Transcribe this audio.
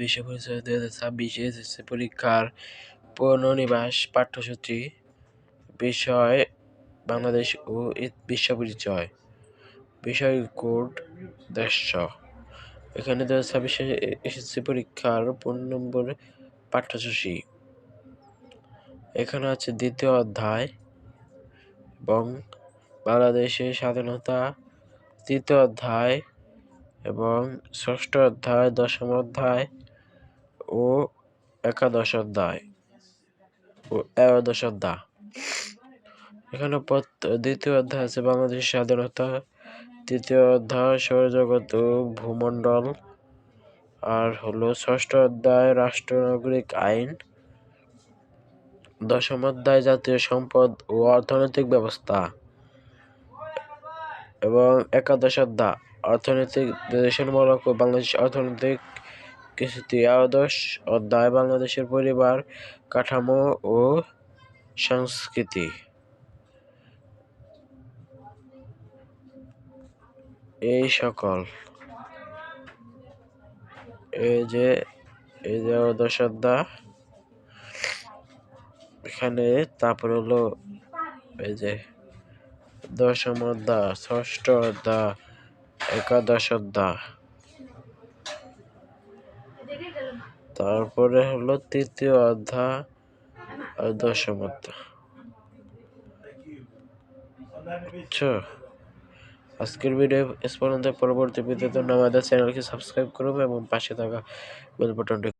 বিশ্ব পরিচয় 2026 এসএসসি পরীক্ষার পুনর্নিবাস পাঠ্যসূচি বিষয় বাংলাদেশ ও বিশ্ব পরিচয় বিষয় কোড 150। এখানে 2026 এসএসসি পরীক্ষার 15 নম্বর পাঠ্যসূচি। এখানে আছে দ্বিতীয় অধ্যায় এবং বাংলাদেশের স্বাধীনতা, তৃতীয় অধ্যায় এবং ষষ্ঠ অধ্যায়, দশম অধ্যায় ও একাদশ অধ্যায় ও একাদশ অধ্যায়। এখানে দ্বিতীয় অধ্যায় আছে বাংলাদেশের স্বাধীনতা, তৃতীয় অধ্যায় সৌরজগৎ ও ভূমণ্ডল, আর হলো ষষ্ঠ অধ্যায় রাষ্ট্র নাগরিক আইন, দশম অধ্যায় জাতীয় সম্পদ ও অর্থনৈতিক ব্যবস্থা এবং একাদশ অধ্যায় অর্থনৈতিক নির্দেশনামূলক ও বাংলাদেশ অর্থনৈতিক কিছু একাদশ অধ্যায় বাংলাদেশের পরিবার কাঠামো ও সংস্কৃতি। এই সকল এই যে একাদশ অধ্যায় এখানে, তারপর হলো এই যে দশম অধ্যায়, ষষ্ঠ অধ্যায়, একাদশ অধ্যায়, তারপরে হলো তৃতীয় অধ্যায় আর দশম অধ্যায়। আচ্ছা, আজকের ভিডিও পর্যন্ত। পরবর্তী ভিডিওতে আমাদের চ্যানেলকে সাবস্ক্রাইব করুন এবং পাশে থাকা বেল বাটনটি